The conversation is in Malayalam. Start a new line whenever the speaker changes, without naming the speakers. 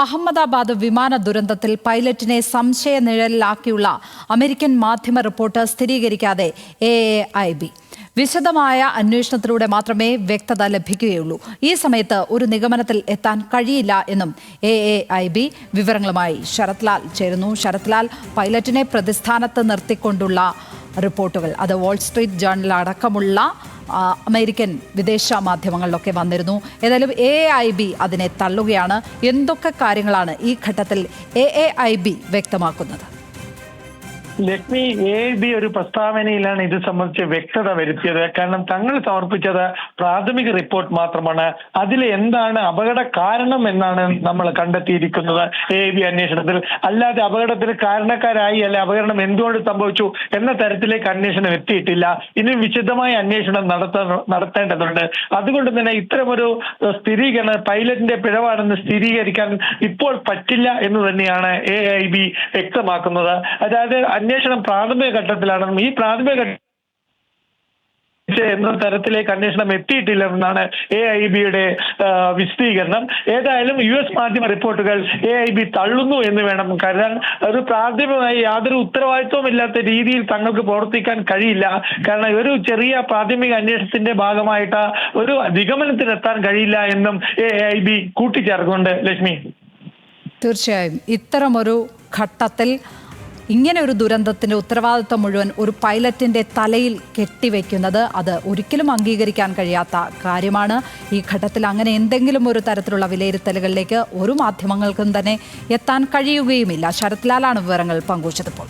അഹമ്മദാബാദ് വിമാന ദുരന്തത്തിൽ പൈലറ്റിനെ സംശയ നിഴലിലാക്കിയുള്ള അമേരിക്കൻ മാധ്യമ റിപ്പോർട്ട് സ്ഥിരീകരിക്കാതെ AAIB. വിശദമായ അന്വേഷണത്തിലൂടെ മാത്രമേ വ്യക്തത ലഭിക്കുകയുള്ളൂ. ഈ സമയത്ത് ഒരു നിഗമനത്തിൽ എത്താൻ കഴിയില്ല എന്നും AAIB വിവരങ്ങളുമായി ശരത് ലാൽ ചേരുന്നു. ശരത് ലാൽ, പൈലറ്റിനെ പ്രതിസ്ഥാനത്ത് നിർത്തിക്കൊണ്ടുള്ള റിപ്പോർട്ടുകൾ അത് വാൾ സ്ട്രീറ്റ് ജേർണൽ അടക്കമുള്ള അമേരിക്കൻ വിദേശ മാധ്യമങ്ങളിലൊക്കെ വന്നിരുന്നു. ഏതായാലും AAIB അതിനെ തള്ളുകയാണ്. എന്തൊക്കെ കാര്യങ്ങളാണ് ഈ ഘട്ടത്തിൽ AAIB വ്യക്തമാക്കുന്നത്?
ലക്ഷ്മി, AAIB ഒരു പ്രസ്താവനയിലാണ് ഇത് സംബന്ധിച്ച് വ്യക്തത വരുത്തിയത്. കാരണം തങ്ങൾ സമർപ്പിച്ചത് പ്രാഥമിക റിപ്പോർട്ട് മാത്രമാണ്. അതിൽ എന്താണ് അപകട കാരണം എന്നാണ് നമ്മൾ കണ്ടെത്തിയിരിക്കുന്നത് AAIB അന്വേഷണത്തിൽ. അല്ലാതെ അപകടത്തിന് കാരണക്കാരായി അല്ലെ അപകടം എന്തുകൊണ്ട് സംഭവിച്ചു എന്ന തരത്തിലേക്ക് അന്വേഷണം എത്തിയിട്ടില്ല. ഇനി വിശദമായ അന്വേഷണം നടത്തേണ്ടതുണ്ട്. അതുകൊണ്ട് തന്നെ ഇത്തരമൊരു സ്ഥിരീകരണം പൈലറ്റിന്റെ പിഴവാണെന്ന് സ്ഥിരീകരിക്കാൻ ഇപ്പോൾ പറ്റില്ല എന്ന് തന്നെയാണ് AAIB വ്യക്തമാക്കുന്നത്. അതായത് അന്വേഷണം പ്രാഥമിക ഘട്ടത്തിലാണെന്നും ഈ പ്രാഥമിക എന്ന തരത്തിലേക്ക് അന്വേഷണം എത്തിയിട്ടില്ലെന്നാണ് AAIBയുടെ വിശദീകരണം. ഏതായാലും US മാധ്യമ റിപ്പോർട്ടുകൾ AAIB തള്ളുന്നു എന്ന് വേണം കരുതാൻ. ഒരു പ്രാഥമികമായി യാതൊരു ഉത്തരവാദിത്വവും ഇല്ലാത്ത രീതിയിൽ തങ്ങൾക്ക് പ്രവർത്തിക്കാൻ കഴിയില്ല. കാരണം ഒരു ചെറിയ പ്രാഥമിക അന്വേഷണത്തിന്റെ ഭാഗമായിട്ട് ഒരു നിഗമനത്തിലെത്താൻ കഴിയില്ല എന്നും AAIB കൂട്ടിച്ചേർക്കുന്നുണ്ട്. ലക്ഷ്മി,
തീർച്ചയായും ഇത്തരമൊരു ഘട്ടത്തിൽ ഇങ്ങനെ ഒരു ദുരന്തത്തിന്റെ ഉത്തരവാദിത്വം മുഴുവൻ ഒരു പൈലറ്റിന്റെ തലയിൽ കെട്ടിവെക്കുന്നത് അത് ഒരിക്കലും അംഗീകരിക്കാൻ കഴിയാത്ത കാര്യമാണ്. ഈ ഘട്ടത്തിൽ അങ്ങനെ എന്തെങ്കിലും ഒരു തരത്തിലുള്ള വിലയിരുത്തലുകളിലേക്ക് ഒരു മാധ്യമങ്ങൾക്കും തന്നെ എത്താൻ കഴിയുകയുമില്ല. ശരത് ലാലാണ് വിവരങ്ങൾ പങ്കുവച്ചതിപ്പോൾ.